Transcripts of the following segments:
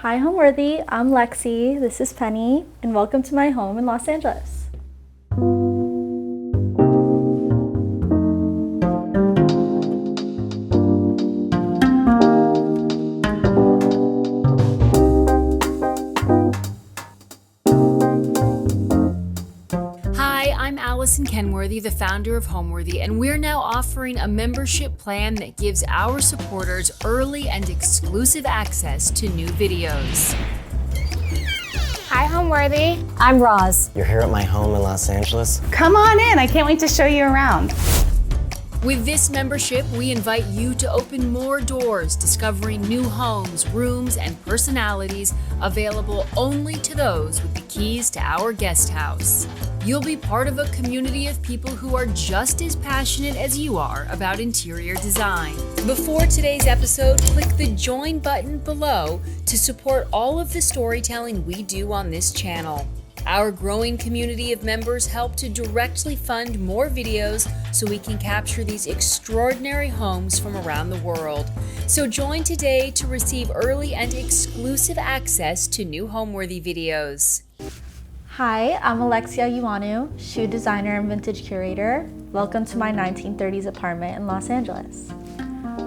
Hi Homeworthy, I'm Lexi, this is Penny, and welcome to my home in Los Angeles. Hi, I'm Allison Kenworthy, the founder of Homeworthy, and we're now offering a membership plan that gives our supporters early and exclusive access to new videos. Hi, Homeworthy. I'm Roz. You're here at my home in Los Angeles? Come on in. I can't wait to show you around. With this membership, we invite you to open more doors, discovering new homes, rooms, and personalities available only to those with the keys to our guest house. You'll be part of a community of people who are just as passionate as you are about interior design. Before today's episode, click the join button below to support all of the storytelling we do on this channel. Our growing community of members help to directly fund more videos so we can capture these extraordinary homes from around the world. So join today to receive early and exclusive access to new Homeworthy videos. Hi, I'm Alexia Ioannou, shoe designer and vintage curator. Welcome to my 1930s apartment in Los Angeles.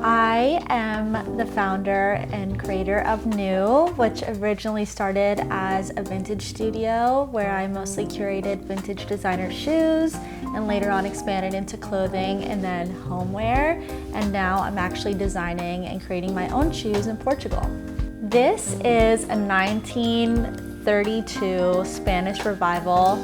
I am the founder and creator of New, which originally started as a vintage studio where I mostly curated vintage designer shoes and later on expanded into clothing and then homeware. And now I'm actually designing and creating my own shoes in Portugal. This is a 1932 Spanish Revival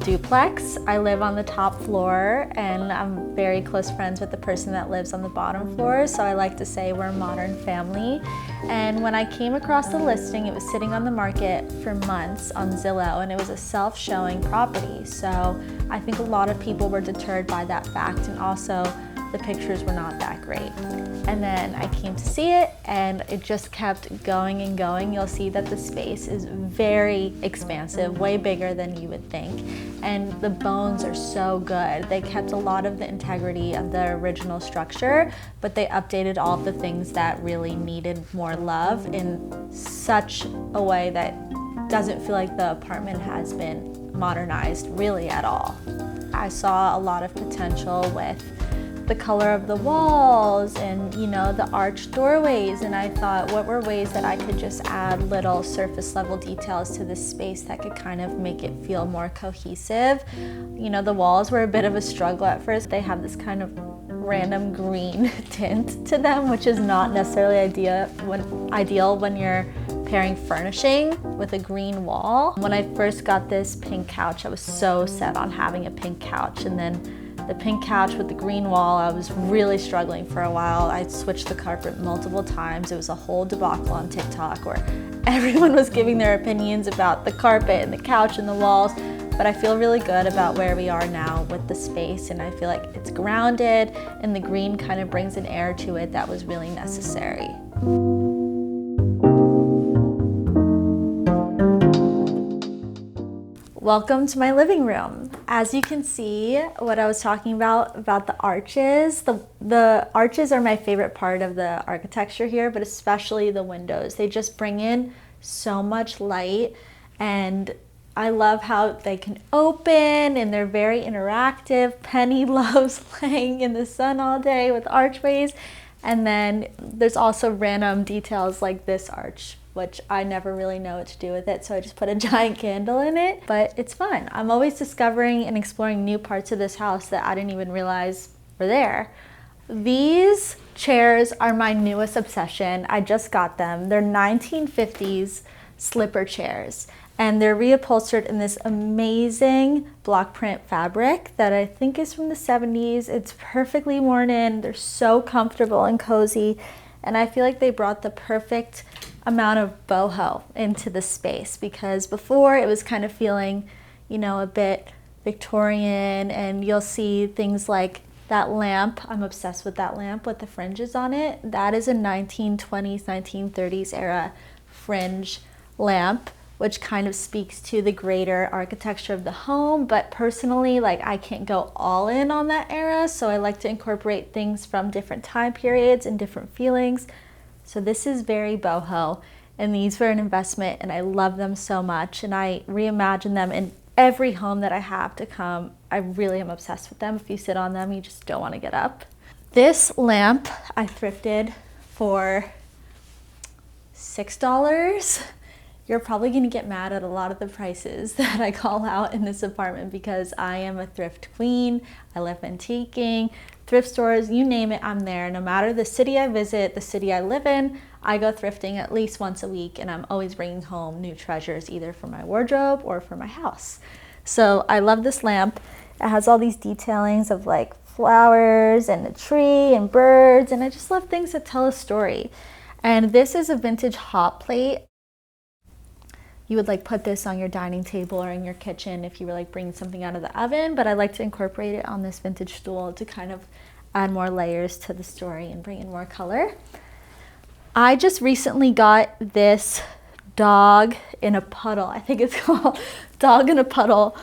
duplex. I live on the top floor and I'm very close friends with the person that lives on the bottom floor, so I like to say we're a modern family. And when I came across the listing, it was sitting on the market for months on Zillow and it was a self-showing property, so I think a lot of people were deterred by that fact, and also the pictures were not that great. And then I came to see it and it just kept going and going. You'll see that the space is very expansive, way bigger than you would think. And the bones are so good. They kept a lot of the integrity of the original structure, but they updated all of the things that really needed more love in such a way that doesn't feel like the apartment has been modernized really at all. I saw a lot of potential with the color of the walls and, you know, the arched doorways, and I thought, what were ways that I could just add little surface level details to this space that could kind of make it feel more cohesive. You know, the walls were a bit of a struggle at first. They have this kind of random green tint to them, which is not necessarily ideal when you're pairing furnishing with a green wall. When I first got this pink couch, I was so set on having a pink couch, and then the pink couch with the green wall, I was really struggling for a while. I switched the carpet multiple times. It was a whole debacle on TikTok where everyone was giving their opinions about the carpet and the couch and the walls. But I feel really good about where we are now with the space, and I feel like it's grounded and the green kind of brings an air to it that was really necessary. Welcome to my living room. As you can see, what I was talking about the arches, the arches are my favorite part of the architecture here, but especially the windows. They just bring in so much light, and I love how they can open and they're very interactive. Penny loves laying in the sun all day with archways. And then there's also random details like this arch, which I never really know what to do with it, so I just put a giant candle in it, but it's fun. I'm always discovering and exploring new parts of this house that I didn't even realize were there. These chairs are my newest obsession. I just got them. They're 1950s slipper chairs, and they're reupholstered in this amazing block print fabric that I think is from the 70s. It's perfectly worn in. They're so comfortable and cozy, and I feel like they brought the perfect amount of boho into the space, because before it was kind of feeling, you know, a bit Victorian, and you'll see things like that lamp. I'm obsessed with that lamp with the fringes on it. That is a 1920s, 1930s era fringe lamp, which kind of speaks to the greater architecture of the home. But personally, like, I can't go all in on that era, so I like to incorporate things from different time periods and different feelings. So this is very boho, and these were an investment, and I love them so much, and I reimagine them in every home that I have to come. I really am obsessed with them. If you sit on them, you just don't want to get up. This lamp I thrifted for $6. You're probably going to get mad at a lot of the prices that I call out in this apartment because I am a thrift queen. I love antiquing, thrift stores, you name it, I'm there. No matter the city I visit, the city I live in, I go thrifting at least once a week, and I'm always bringing home new treasures either for my wardrobe or for my house. So I love this lamp. It has all these detailings of like flowers and a tree and birds, and I just love things that tell a story. And this is a vintage hot plate. You would like put this on your dining table or in your kitchen if you were like bringing something out of the oven, but I like to incorporate it on this vintage stool to kind of add more layers to the story and bring in more color. I just recently got this dog in a puddle. I think it's called dog in a puddle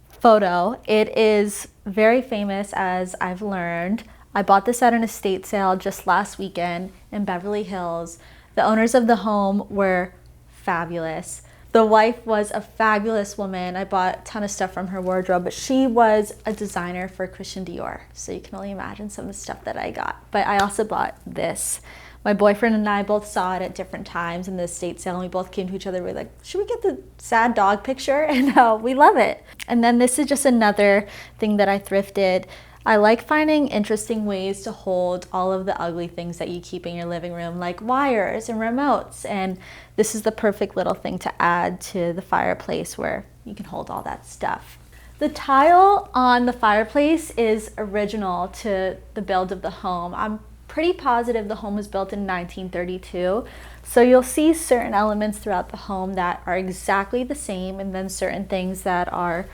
photo. It is very famous, as I've learned. I bought this at an estate sale just last weekend in Beverly Hills. The owners of the home were fabulous. The wife was a fabulous woman. I bought a ton of stuff from her wardrobe, but she was a designer for Christian Dior. So you can only imagine some of the stuff that I got. But I also bought this. My boyfriend and I both saw it at different times in the estate sale, and we both came to each other. We were like, should we get the sad dog picture? And we love it. And then this is just another thing that I thrifted. I like finding interesting ways to hold all of the ugly things that you keep in your living room, like wires and remotes. And this is the perfect little thing to add to the fireplace where you can hold all that stuff. The tile on the fireplace is original to the build of the home. I'm pretty positive the home was built in 1932. So you'll see certain elements throughout the home that are exactly the same, and then certain things that are,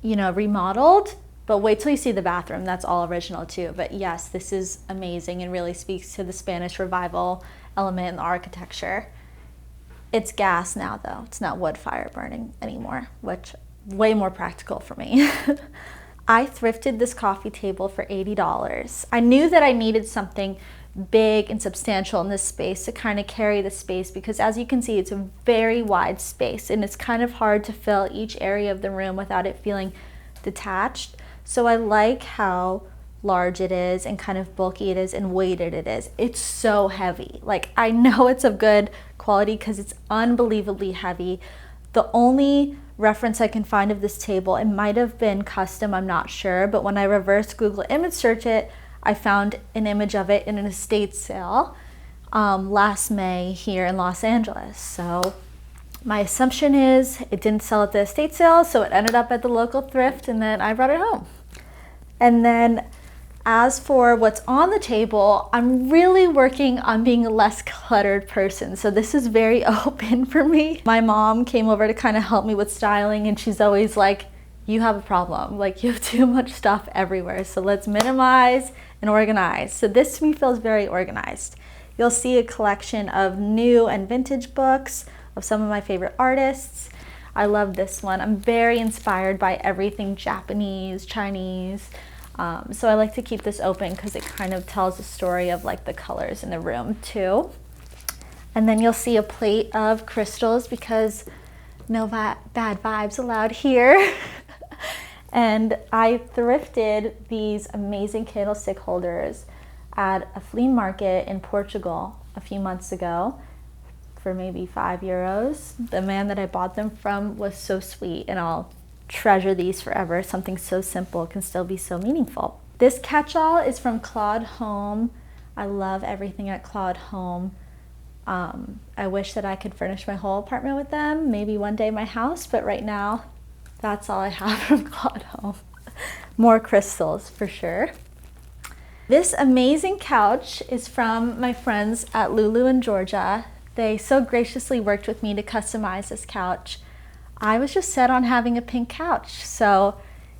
remodeled. But wait till you see the bathroom, that's all original too. But yes, this is amazing and really speaks to the Spanish Revival element in the architecture. It's gas now though, it's not wood fire burning anymore, which way more practical for me. I thrifted this coffee table for $80. I knew that I needed something big and substantial in this space to kind of carry the space, because as you can see, it's a very wide space and it's kind of hard to fill each area of the room without it feeling detached. So I like how large it is and kind of bulky it is and weighted it is. It's so heavy. Like, I know it's of good quality because it's unbelievably heavy. The only reference I can find of this table, it might have been custom, I'm not sure, but when I reverse Google image search it, I found an image of it in an estate sale last May here in Los Angeles. So my assumption is it didn't sell at the estate sale, so it ended up at the local thrift, and then I brought it home. And then as for what's on the table, I'm really working on being a less cluttered person. So this is very open for me. My mom came over to kind of help me with styling, and she's always like, you have a problem. Like, you have too much stuff everywhere. So let's minimize and organize. So this to me feels very organized. You'll see a collection of new and vintage books of some of my favorite artists. I love this one. I'm very inspired by everything Japanese, Chinese. So I like to keep this open because it kind of tells a story of like the colors in the room too. And then you'll see a plate of crystals because no bad vibes allowed here. And I thrifted these amazing candlestick holders at a flea market in Portugal a few months ago for maybe €5. The man that I bought them from was so sweet, and I'll treasure these forever. Something so simple can still be so meaningful. This catch-all is from Claude Home. I love everything at Claude Home. I wish that I could furnish my whole apartment with them, maybe one day my house, but right now that's all I have from Claude Home. More crystals for sure. This amazing couch is from my friends at Lulu in Georgia. They so graciously worked with me to customize this couch. I was just set on having a pink couch, so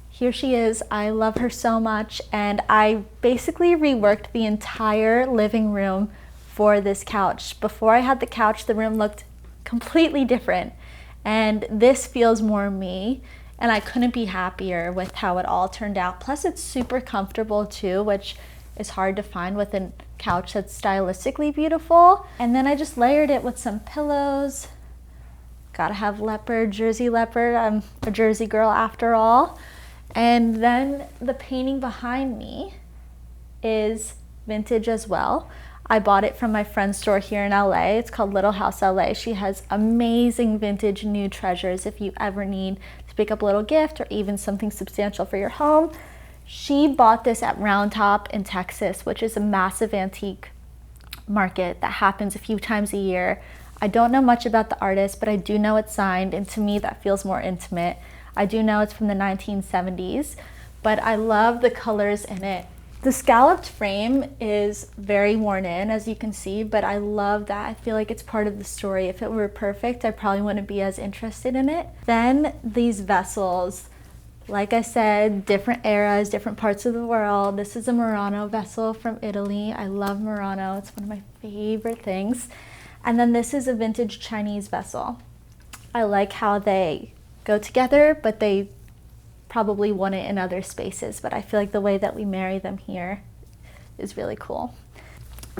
here she is. I love her so much, and I basically reworked the entire living room for this couch. Before I had the couch, the room looked completely different, and this feels more me, and I couldn't be happier with how it all turned out. Plus it's super comfortable too, which is hard to find with a couch that's stylistically beautiful. And then I just layered it with some pillows. Gotta have leopard, Jersey leopard. I'm a Jersey girl after all. And then the painting behind me is vintage as well. I bought it from my friend's store here in LA. It's called Little House LA. She has amazing vintage new treasures if you ever need to pick up a little gift or even something substantial for your home. She bought this at Round Top in Texas, which is a massive antique market that happens a few times a year. I don't know much about the artist, but I do know it's signed, and to me that feels more intimate. I do know it's from the 1970s, but I love the colors in it. The scalloped frame is very worn in, as you can see, but I love that. I feel like it's part of the story. If it were perfect, I probably wouldn't be as interested in it. Then these vessels, like I said, different eras, different parts of the world. This is a Murano vessel from Italy. I love Murano. It's one of my favorite things. And then this is a vintage Chinese vessel. I like how they go together, but they probably want it in other spaces, but I feel like the way that we marry them here is really cool.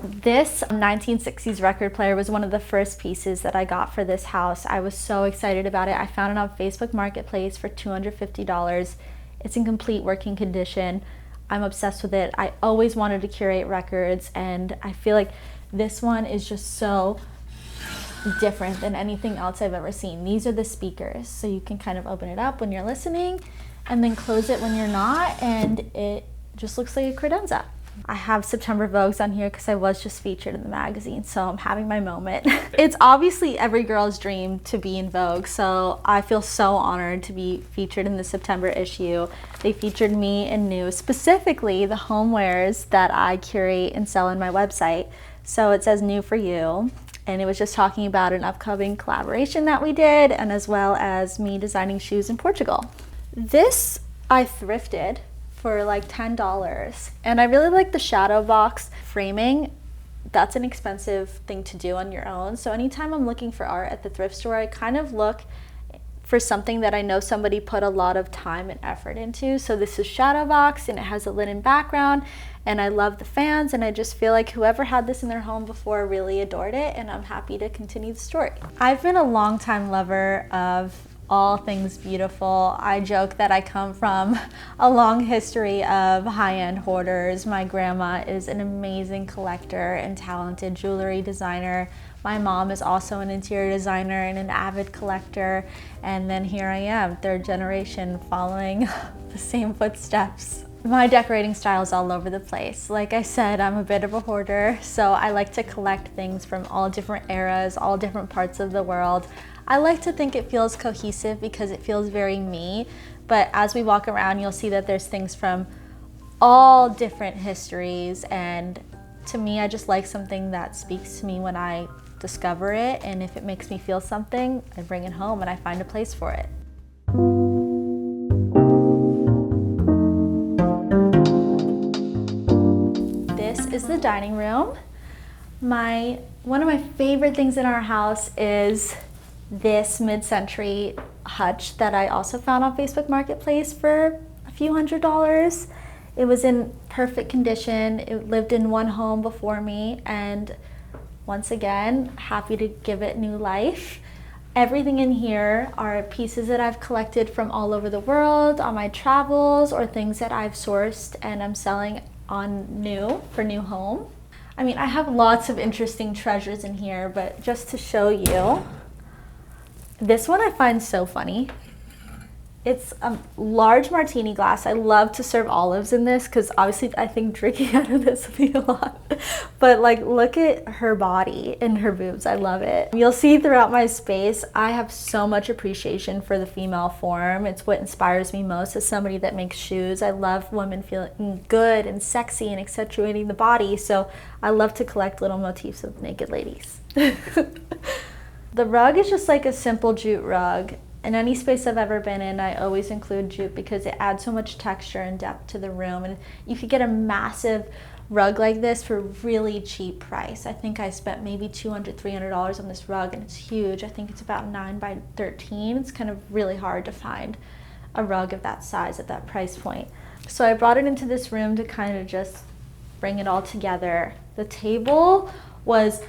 This 1960s record player was one of the first pieces that I got for this house. I was so excited about it. I found it on Facebook Marketplace for $250. It's in complete working condition. I'm obsessed with it. I always wanted to curate records, and I feel like this one is just so different than anything else I've ever seen. These are the speakers, so you can kind of open it up when you're listening and then close it when you're not, and it just looks like a credenza. I have September Vogues on here because I was just featured in the magazine, so I'm having my moment. It's obviously every girl's dream to be in Vogue, so I feel so honored to be featured in the September issue. They featured me in new, specifically the homewares that I curate and sell on my website. So it says new for you, and it was just talking about an upcoming collaboration that we did, and as well as me designing shoes in Portugal. This I thrifted for like $10, and I really like the shadow box framing. That's an expensive thing to do on your own, so anytime I'm looking for art at the thrift store, I kind of look for something that I know somebody put a lot of time and effort into. So this is shadow box, and it has a linen background, and I love the fans, and I just feel like whoever had this in their home before really adored it, and I'm happy to continue the story. I've been a longtime lover of all things beautiful. I joke that I come from a long history of high-end hoarders. My grandma is an amazing collector and talented jewelry designer. My mom is also an interior designer and an avid collector. And then here I am, third generation, following the same footsteps. My decorating style is all over the place. Like I said, I'm a bit of a hoarder, so I like to collect things from all different eras, all different parts of the world. I like to think it feels cohesive because it feels very me, but as we walk around, you'll see that there's things from all different histories, and to me, I just like something that speaks to me when I discover it, and if it makes me feel something, I bring it home and I find a place for it. This is the dining room. One of my favorite things in our house is this mid-century hutch that I also found on Facebook Marketplace for a few $100s. It was in perfect condition. It lived in one home before me, and once again, happy to give it new life. Everything in here are pieces that I've collected from all over the world on my travels, or things that I've sourced and I'm selling on new for new home. I mean, I have lots of interesting treasures in here, but just to show you, this one I find so funny. It's a large martini glass. I love to serve olives in this because obviously I think drinking out of this would be a lot. But like, look at her body and her boobs. I love it. You'll see throughout my space, I have so much appreciation for the female form. It's what inspires me most as somebody that makes shoes. I love women feeling good and sexy and accentuating the body. So I love to collect little motifs of naked ladies. The rug is just like a simple jute rug. In any space I've ever been in, I always include jute because it adds so much texture and depth to the room. And you could get a massive rug like this for a really cheap price. I think I spent maybe $200, $300 on this rug, and it's huge. I think it's about 9 by 13. It's kind of really hard to find a rug of that size at that price point. So I brought it into this room to kind of just bring it all together. The table was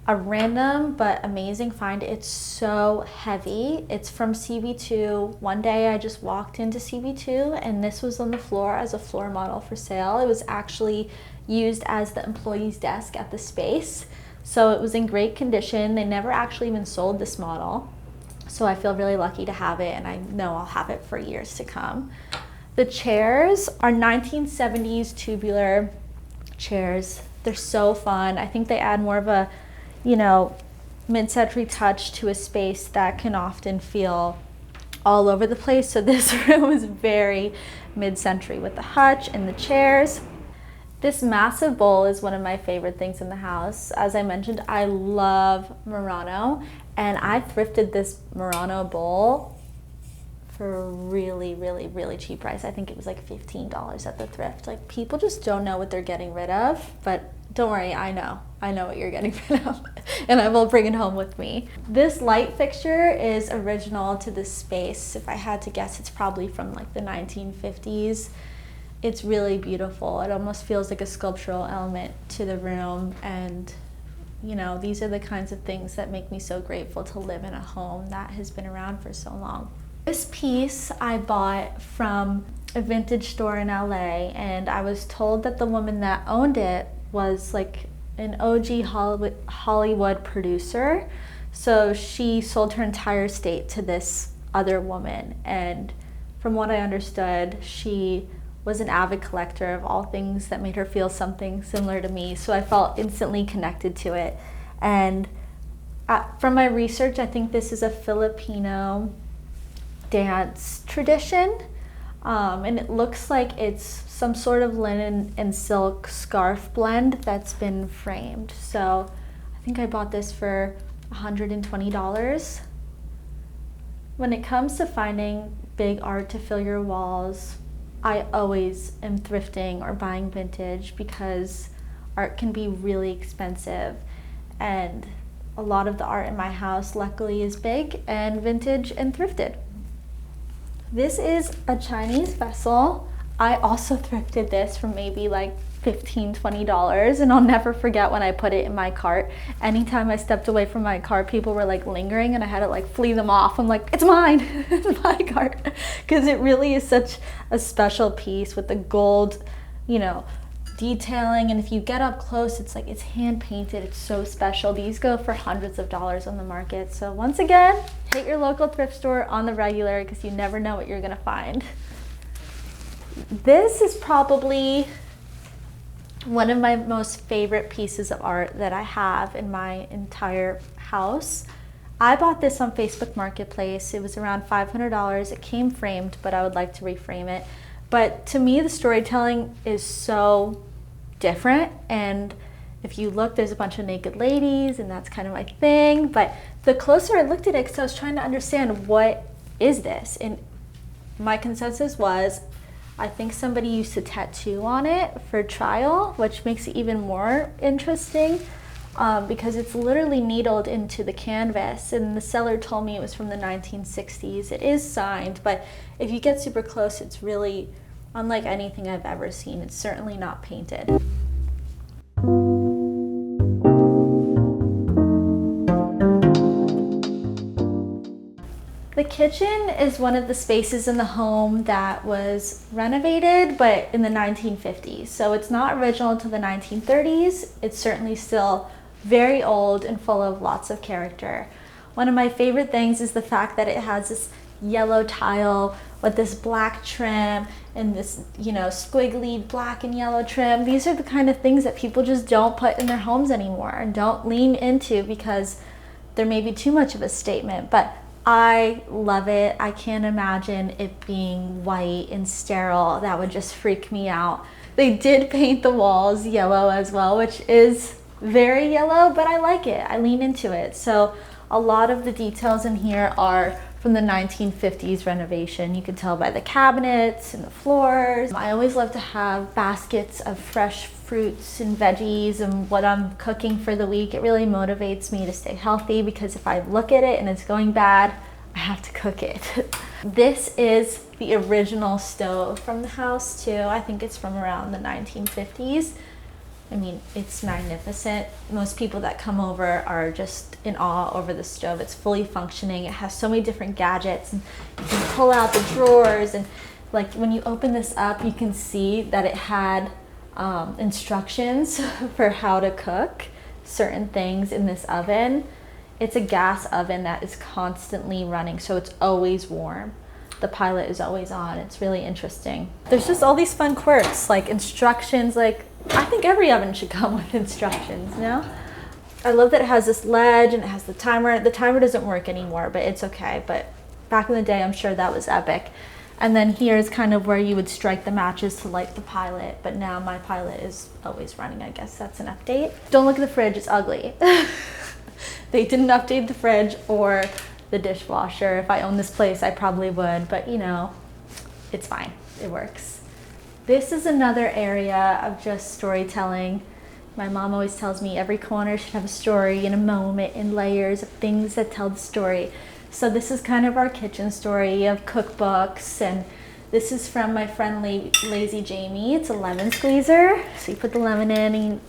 a random but amazing find. It's so heavy. It's from CB2. One day I just walked into CB2 and this was on the floor as a floor model for sale. It was actually used as the employee's desk at the space. So it was in great condition. They never actually even sold this model. So I feel really lucky to have it, and I know I'll have it for years to come. The chairs are 1970s tubular chairs. They're so fun. I think they add more of a, mid-century touch to a space that can often feel all over the place. So this room is very mid-century with the hutch and the chairs. This massive bowl is one of my favorite things in the house. As I mentioned, I love Murano, and I thrifted this Murano bowl for a really, really, really cheap price. I think it was like $15 at the thrift. Like, people just don't know what they're getting rid of, but don't worry, I know what you're getting rid of, and I will bring it home with me. This light fixture is original to this space. If I had to guess, it's probably from like the 1950s. It's really beautiful. It almost feels like a sculptural element to the room, and these are the kinds of things that make me so grateful to live in a home that has been around for so long. This piece I bought from a vintage store in LA, and I was told that the woman that owned it was like an OG Hollywood producer. So she sold her entire estate to this other woman, and from what I understood, she was an avid collector of all things that made her feel something similar to me. So I felt instantly connected to it. And from my research, I think this is a Filipino dance tradition. And it looks like it's some sort of linen and silk scarf blend that's been framed. So I think I bought this for $120. When it comes to finding big art to fill your walls, I always am thrifting or buying vintage because art can be really expensive, and a lot of the art in my house luckily is big and vintage and thrifted. This is a Chinese vessel. I also thrifted this for maybe like $15, $20, and I'll never forget when I put it in my cart. Anytime I stepped away from my cart, people were like lingering, and I had to like flee them off. I'm like, it's mine, it's my cart, because it really is such a special piece with the gold, detailing. And if you get up close, it's like it's hand painted. It's so special. These go for hundreds of dollars on the market. So once again, hit your local thrift store on the regular, because you never know what you're gonna find. This is probably one of my most favorite pieces of art that I have in my entire house. I bought this on Facebook Marketplace. It was around $500. It came framed, but I would like to reframe it. But to me, the storytelling is so different. And if you look, there's a bunch of naked ladies, and that's kind of my thing. But the closer I looked at it, because I was trying to understand, what is this? And my consensus was, I think somebody used a tattoo on it for trial, which makes it even more interesting, because it's literally needled into the canvas, and the seller told me it was from the 1960s. It is signed, but if you get super close, it's really unlike anything I've ever seen. It's certainly not painted. The kitchen is one of the spaces in the home that was renovated, but in the 1950s. So it's not original to the 1930s. It's certainly still very old and full of lots of character. One of my favorite things is the fact that it has this yellow tile with this black trim and this, squiggly black and yellow trim. These are the kind of things that people just don't put in their homes anymore and don't lean into because there may be too much of a statement. But I love it. I can't imagine it being white and sterile. That would just freak me out. They did paint the walls yellow as well, which is very yellow, but I like it. I lean into it. So a lot of the details in here are from the 1950s renovation. You can tell by the cabinets and the floors. I always love to have baskets of fresh fruits and veggies and what I'm cooking for the week. It really motivates me to stay healthy, because if I look at it and it's going bad, I have to cook it. This is the original stove from the house too. I think it's from around the 1950s. I mean, it's magnificent. Most people that come over are just in awe over the stove. It's fully functioning. It has so many different gadgets, and you can pull out the drawers, and like when you open this up, you can see that it had instructions for how to cook certain things in this oven. It's a gas oven that is constantly running, so it's always warm. The pilot is always on. It's really interesting. There's just all these fun quirks, like instructions. Like, I think every oven should come with instructions, you know? I love that it has this ledge and it has the timer. The timer doesn't work anymore, but it's okay. But back in the day, I'm sure that was epic. And then here's kind of where you would strike the matches to light the pilot. But now my pilot is always running. I guess that's an update. Don't look at the fridge, it's ugly. They didn't update the fridge or the dishwasher. If I owned this place, I probably would, but you know, it's fine, it works. This is another area of just storytelling. My mom always tells me every corner should have a story and a moment and layers of things that tell the story. So this is kind of our kitchen story of cookbooks, and this is from my friend Lazy Jamie. It's a lemon squeezer. So you put the lemon in and you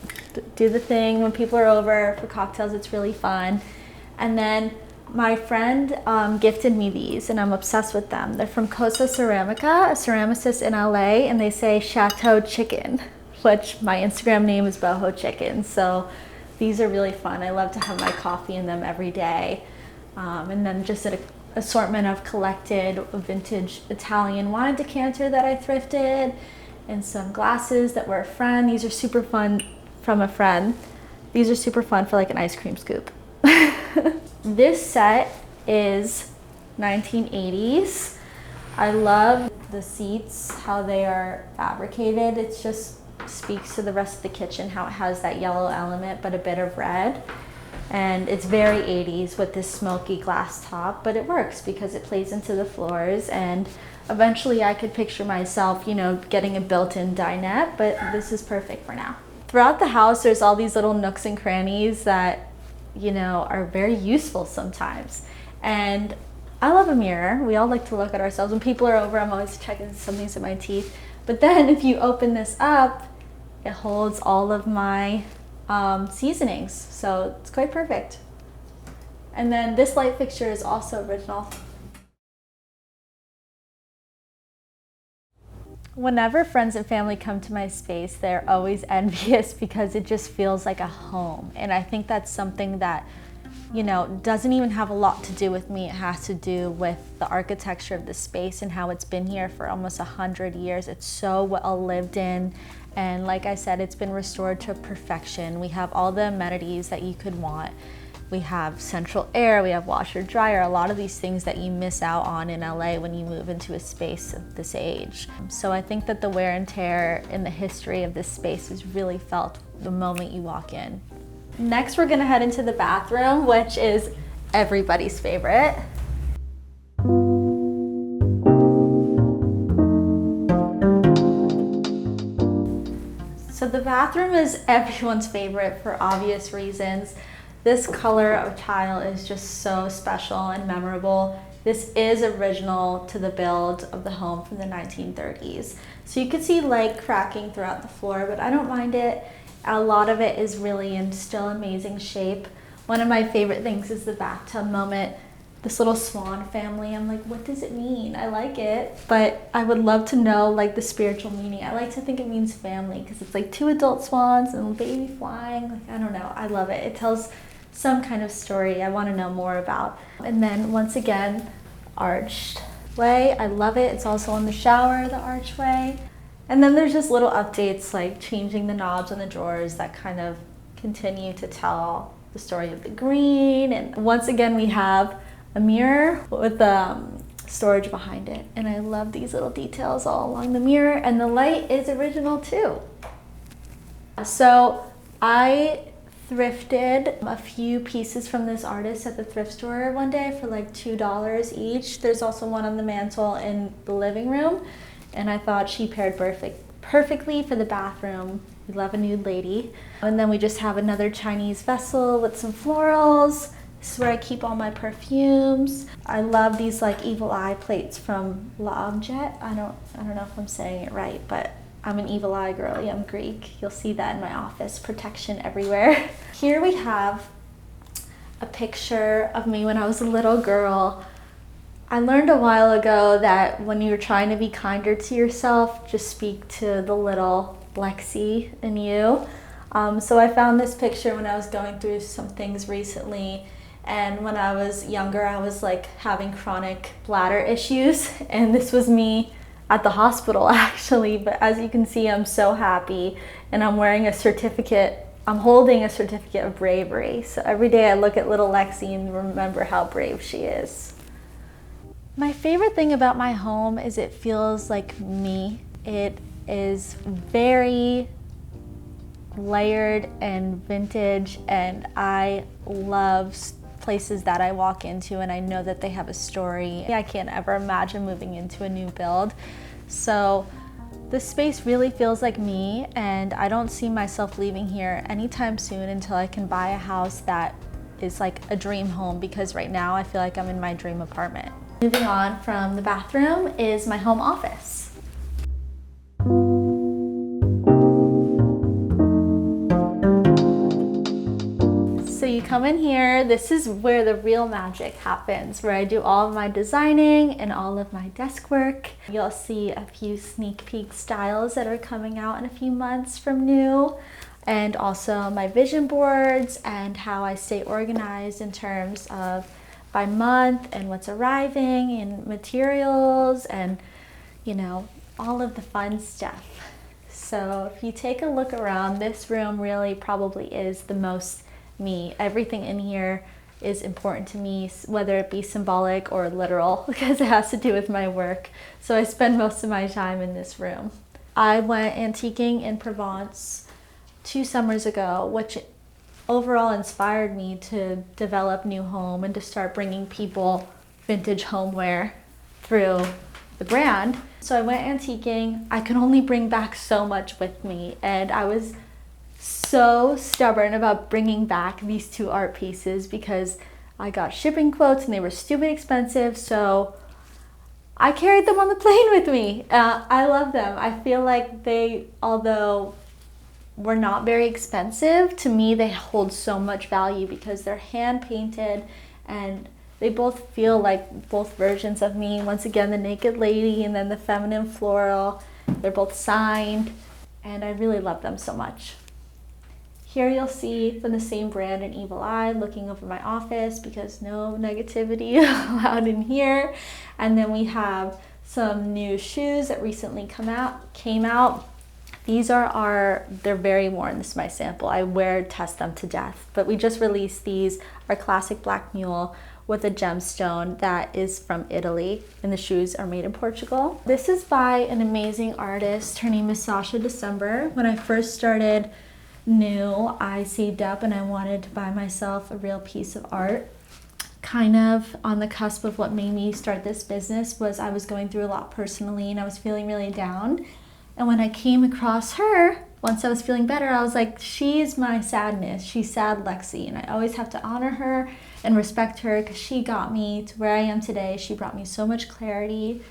do the thing when people are over for cocktails. It's really fun. And then my friend gifted me these, and I'm obsessed with them. They're from Cosa Ceramica, a ceramicist in LA, and they say Chateau Chicken, which my Instagram name is Boho Chicken. So these are really fun. I love to have my coffee in them every day. And then just an assortment of collected vintage Italian wine decanter that I thrifted, and some glasses that were a friend. These are super fun from a friend. These are super fun for like an ice cream scoop. This set is 1980s. I love the seats, how they are fabricated. It just speaks to the rest of the kitchen, how it has that yellow element but a bit of red. And it's very 80s with this smoky glass top, but it works because it plays into the floors. And eventually I could picture myself, you know, getting a built-in dinette, but this is perfect for now. Throughout the house, there's all these little nooks and crannies that, you know, are very useful sometimes. And I love a mirror. We all like to look at ourselves. When people are over, I'm always checking some things in my teeth. But then if you open this up, it holds all of my seasonings. So it's quite perfect. And then this light fixture is also original. Whenever friends and family come to my space, they're always envious because it just feels like a home. And I think that's something that, you know, doesn't even have a lot to do with me. It has to do with the architecture of the space and how it's been here for almost 100 years. It's so well lived in. And like I said, it's been restored to perfection. We have all the amenities that you could want. We have central air, we have washer dryer, a lot of these things that you miss out on in LA when you move into a space of this age. So I think that the wear and tear in the history of this space is really felt the moment you walk in. Next, we're gonna head into the bathroom, which is everybody's favorite. So the bathroom is everyone's favorite for obvious reasons. This color of tile is just so special and memorable. This is original to the build of the home from the 1930s. So you can see light cracking throughout the floor, but I don't mind it. A lot of it is really in still amazing shape. One of my favorite things is the bathtub moment. This little swan family, I'm like, what does it mean? I like it, but I would love to know like the spiritual meaning. I like to think it means family because it's like two adult swans and a baby flying. Like, I don't know, I love it. It tells some kind of story I want to know more about. And then once again, arched way. I love it. It's also in the shower, the archway. And then there's just little updates like changing the knobs on the drawers that kind of continue to tell the story of the green. And once again, we have a mirror with storage behind it. And I love these little details all along the mirror, and the light is original too. So I thrifted a few pieces from this artist at the thrift store one day for like $2 each. There's also one on the mantle in the living room, and I thought she paired perfectly for the bathroom. We love a nude lady. And then we just have another Chinese vessel with some florals. This is where I keep all my perfumes. I love these like evil eye plates from L'Objet. I don't know if I'm saying it right, but I'm an evil eye girly, I'm Greek. You'll see that in my office, protection everywhere. Here we have a picture of me when I was a little girl. I learned a while ago that when you're trying to be kinder to yourself, just speak to the little Lexi in you. So I found this picture when I was going through some things recently, and when I was younger I was like having chronic bladder issues, and this was me at the hospital actually. But as you can see, I'm so happy, and I'm wearing a certificate. I'm holding a certificate of bravery. So every day I look at little Lexi and remember how brave she is. My favorite thing about my home is it feels like me. It is very layered and vintage, and I love places that I walk into and I know that they have a story. I can't ever imagine moving into a new build. So this space really feels like me, and I don't see myself leaving here anytime soon until I can buy a house that is like a dream home, because right now I feel like I'm in my dream apartment. Moving on from the bathroom is my home office. So you come in here, this is where the real magic happens, where I do all of my designing and all of my desk work. You'll see a few sneak peek styles that are coming out in a few months from new, and also my vision boards and how I stay organized in terms of by month and what's arriving and materials and, you know, all of the fun stuff. So if you take a look around, this room really probably is the most me. Everything in here is important to me, whether it be symbolic or literal, because it has to do with my work. So I spend most of my time in this room. I went antiquing in Provence 2 summers ago, which overall inspired me to develop New Home and to start bringing people vintage homeware through the brand. So I went antiquing. I could only bring back so much with me, and I was so stubborn about bringing back these 2 art pieces because I got shipping quotes and they were stupid expensive, so I carried them on the plane with me. I love them. I feel like they, although were not very expensive, to me they hold so much value because they're hand painted and they both feel like both versions of me. Once again, the naked lady and then the feminine floral. They're both signed, and I really love them so much. Here you'll see from the same brand an evil eye looking over my office because no negativity allowed in here. And then we have some new shoes that recently came out. These are they're very worn. This is my sample. I test them to death. But we just released these, our classic black mule with a gemstone that is from Italy, and the shoes are made in Portugal. This is by an amazing artist. Her name is Sasha December. When I first started New, I saved up and I wanted to buy myself a real piece of art. Kind of on the cusp of what made me start this business was I was going through a lot personally and I was feeling really down. And when I came across her, once I was feeling better, I was like, she's my sadness. She's sad Lexi, and I always have to honor her and respect her because she got me to where I am today. She brought me so much clarity,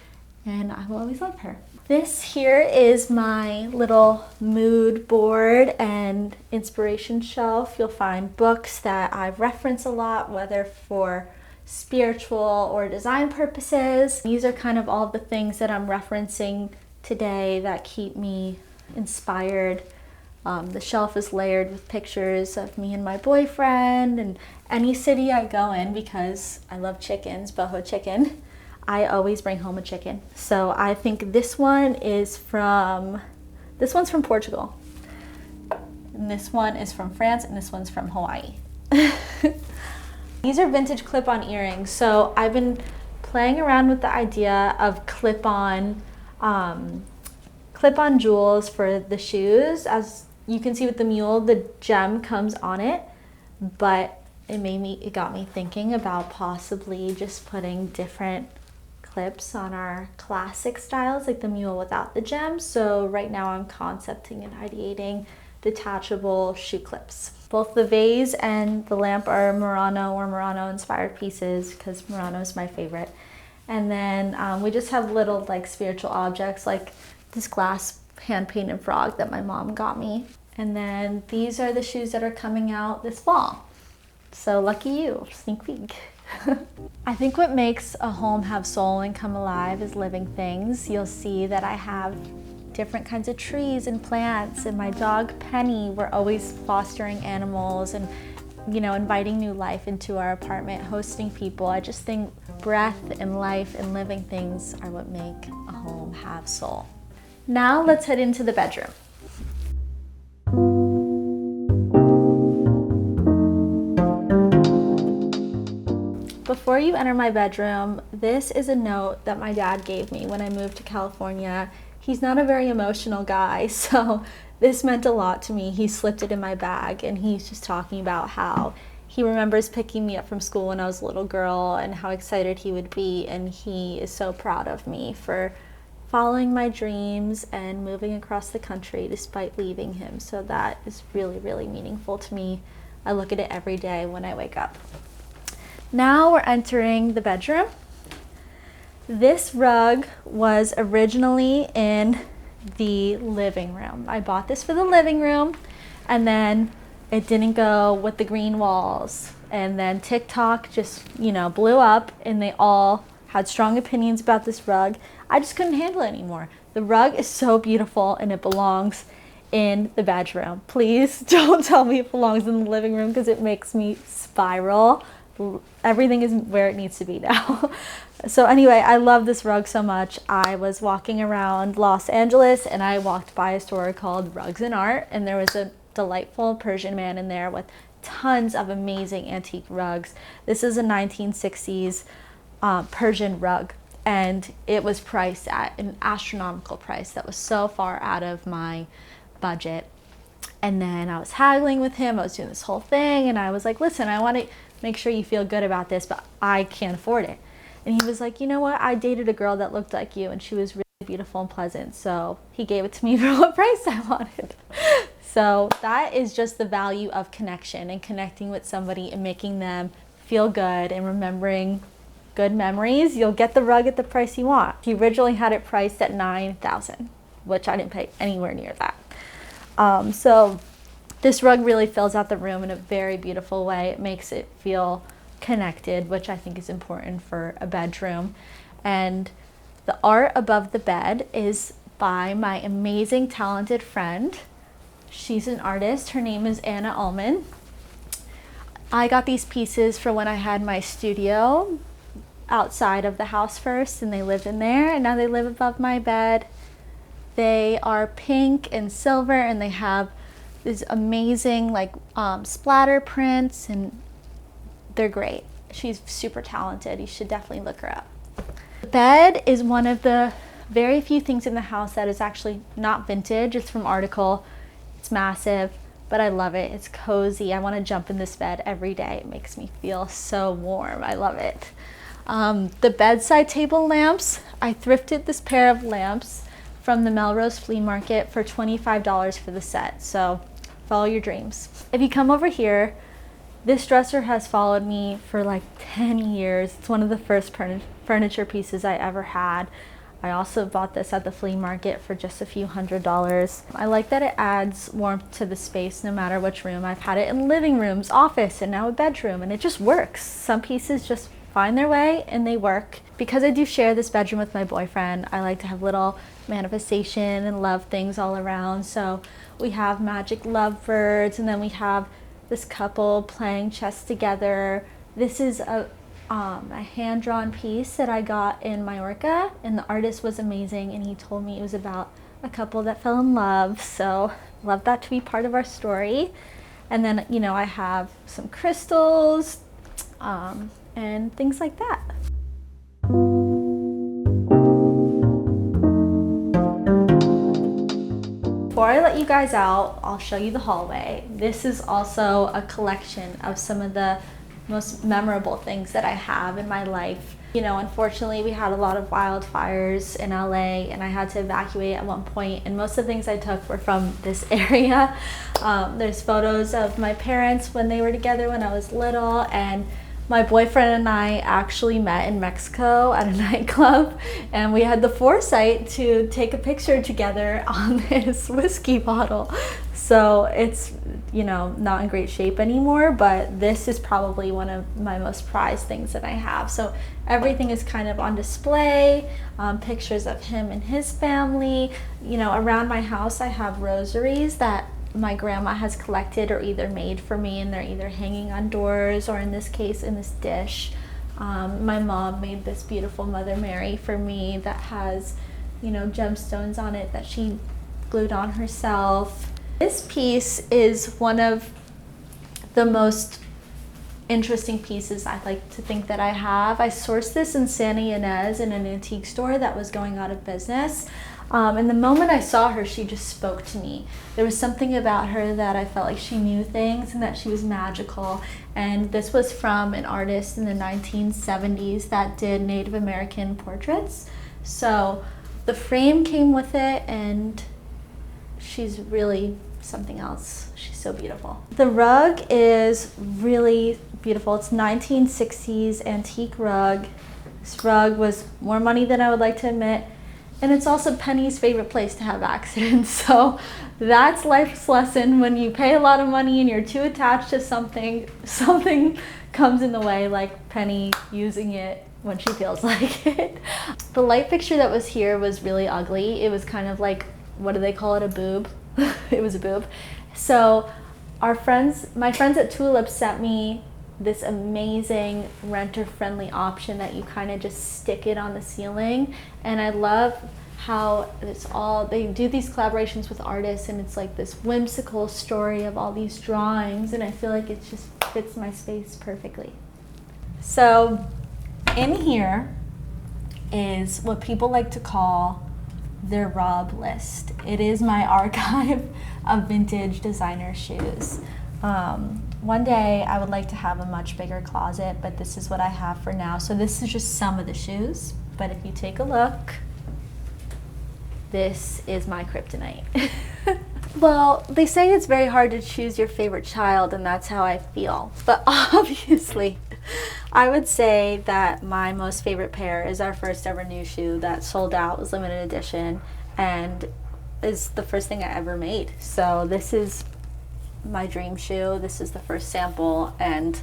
and I will always love her. This here is my little mood board and inspiration shelf. You'll find books that I reference a lot, whether for spiritual or design purposes. These are kind of all the things that I'm referencing today that keep me inspired. The shelf is layered with pictures of me and my boyfriend, and any city I go in, because I love chickens, boho chicken, I always bring home a chicken. So I think this one's from Portugal, and this one is from France, and this one's from Hawaii. These are vintage clip-on earrings. So I've been playing around with the idea of clip-on jewels for the shoes. As you can see with the mule, the gem comes on it, but it got me thinking about possibly just putting different clips on our classic styles, like the mule without the gem. So right now I'm concepting and ideating detachable shoe clips. Both the vase and the lamp are Murano or Murano inspired pieces because Murano is my favorite. And then we just have little like spiritual objects, like this glass hand-painted frog that my mom got me. And then these are the shoes that are coming out this fall. So lucky you, sneak peek. I think what makes a home have soul and come alive is living things. You'll see that I have different kinds of trees and plants, and my dog Penny, we're always fostering animals and, you know, inviting new life into our apartment, hosting people. I just think breath and life and living things are what make a home have soul. Now let's head into the bedroom. Before you enter my bedroom, this is a note that my dad gave me when I moved to California. He's not a very emotional guy, so this meant a lot to me. He slipped it in my bag, and he's just talking about how he remembers picking me up from school when I was a little girl and how excited he would be, and he is so proud of me for following my dreams and moving across the country despite leaving him. So that is really, really meaningful to me. I look at it every day when I wake up. Now we're entering the bedroom. This rug was originally in the living room. I bought this for the living room, and then it didn't go with the green walls. And then TikTok just, you know, blew up, and they all had strong opinions about this rug. I just couldn't handle it anymore. The rug is so beautiful, and it belongs in the bedroom. Please don't tell me it belongs in the living room, because it makes me spiral. Everything is where it needs to be now. So anyway, I love this rug so much. I was walking around Los Angeles, and I walked by a store called Rugs and Art, and there was a delightful Persian man in there with tons of amazing antique rugs. This is a 1960s Persian rug, and it was priced at an astronomical price that was so far out of my budget. And then I was haggling with him. I was doing this whole thing, and I was like, listen, I want to make sure you feel good about this, but I can't afford it. And he was like, you know what? I dated a girl that looked like you, and she was really beautiful and pleasant. So he gave it to me for what price I wanted. So that is just the value of connection and connecting with somebody and making them feel good and remembering good memories. You'll get the rug at the price you want. He originally had it priced at $9,000, which I didn't pay anywhere near that. So this rug really fills out the room in a very beautiful way. It makes it feel connected, which I think is important for a bedroom. And the art above the bed is by my amazing, talented friend. She's an artist. Her name is Anna Ullman. I got these pieces for when I had my studio outside of the house first, and they lived in there, and now they live above my bed. They are pink and silver, and they have these amazing like splatter prints, and they're great. She's super talented. You should definitely look her up. The bed is one of the very few things in the house that is actually not vintage. It's from Article. It's massive, but I love it. It's cozy. I want to jump in this bed every day. It makes me feel so warm. I love it. The bedside table lamps, I thrifted this pair of lamps from the Melrose Flea Market for $25 for the set. So follow your dreams. If you come over here, this dresser has followed me for like 10 years. It's one of the first furniture pieces I ever had. I also bought this at the flea market for just a few $100s. I like that it adds warmth to the space no matter which room. I've had it in living rooms, office, and now a bedroom, and it just works. Some pieces just find their way and they work. Because I do share this bedroom with my boyfriend, I like to have little manifestation and love things all around. So we have magic lovebirds, and then we have this couple playing chess together. This is a hand-drawn piece that I got in Mallorca, and the artist was amazing, and he told me it was about a couple that fell in love. So love that to be part of our story. And then, you know, I have some crystals and things like that. Before I let you guys out, I'll show you the hallway. This is also a collection of some of the most memorable things that I have in my life. You know, unfortunately, we had a lot of wildfires in LA, and I had to evacuate at one point, and most of the things I took were from this area. There's photos of my parents when they were together when I was little, and My boyfriend and I actually met in Mexico at a nightclub, and we had the foresight to take a picture together on his whiskey bottle. So it's, not in great shape anymore, but this is probably one of my most prized things that I have. So everything is kind of on display, pictures of him and his family. Around my house I have rosaries that my grandma has collected or either made for me, and they're either hanging on doors or in this case in this dish. My mom made this beautiful Mother Mary for me that has, gemstones on it that she glued on herself. This piece is one of the most interesting pieces I like to think that I have. I sourced this in Santa Ynez in an antique store that was going out of business. And the moment I saw her, she just spoke to me. There was something about her that I felt like she knew things and that she was magical. And this was from an artist in the 1970s that did Native American portraits. So the frame came with it, and she's really something else. She's so beautiful. The rug is really beautiful. It's 1960s antique rug. This rug was more money than I would like to admit. And it's also Penny's favorite place to have accidents. So that's life's lesson. When you pay a lot of money and you're too attached to something comes in the way, like Penny using it when she feels like it. The light fixture that was here was really ugly. It was kind of like, what do they call it, a boob? It was a boob. So my friends at Tulip sent me this amazing renter-friendly option that you kind of just stick it on the ceiling. And I love how they do these collaborations with artists, and it's like this whimsical story of all these drawings, and I feel like it just fits my space perfectly. So in here is what people like to call their Rob list. It is my archive of vintage designer shoes. One day I would like to have a much bigger closet, but this is what I have for now. So this is just some of the shoes, but if you take a look, this is my kryptonite. Well, they say it's very hard to choose your favorite child, and that's how I feel. But obviously, I would say that my most favorite pair is our first ever new shoe that sold out, was limited edition, and is the first thing I ever made. So this is my dream shoe. This is the first sample, and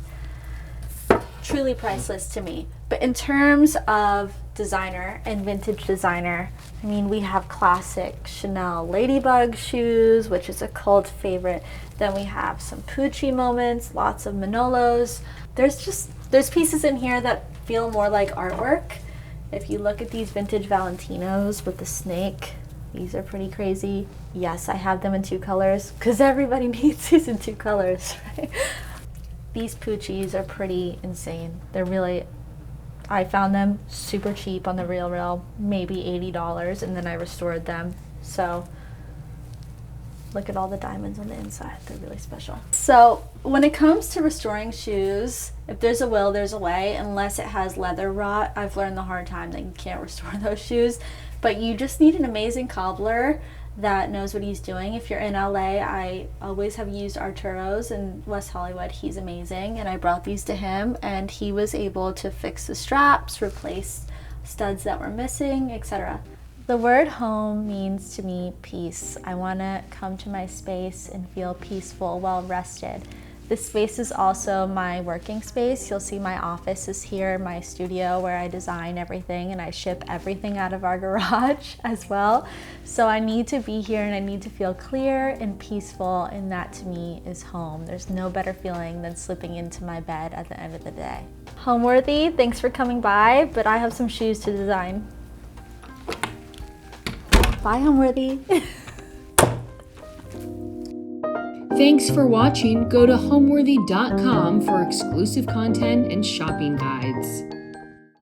truly priceless to me. But in terms of designer and vintage designer, I mean, we have classic Chanel Ladybug shoes, which is a cult favorite. Then we have some Pucci moments, lots of Manolos. There's pieces in here that feel more like artwork. If you look at these vintage Valentinos with the snake, these are pretty crazy. Yes, I have them in 2 colors because everybody needs these in 2 colors, right? These Puccis are pretty insane. They're really, I found them super cheap on the RealReal, maybe $80, and then I restored them. So look at all the diamonds on the inside. They're really special. So when it comes to restoring shoes, if there's a will, there's a way. Unless it has leather rot, I've learned the hard time that you can't restore those shoes. But you just need an amazing cobbler that knows what he's doing. If you're in LA, I always have used Arturo's in West Hollywood. He's amazing, and I brought these to him, and he was able to fix the straps, replace studs that were missing, etc. The word home means to me peace. I want to come to my space and feel peaceful, well rested. This space is also my working space. You'll see my office is here, my studio where I design everything, and I ship everything out of our garage as well. So I need to be here, and I need to feel clear and peaceful, and that to me is home. There's no better feeling than slipping into my bed at the end of the day. Homeworthy, thanks for coming by, but I have some shoes to design. Bye, Homeworthy. Thanks for watching. Go to homeworthy.com for exclusive content and shopping guides.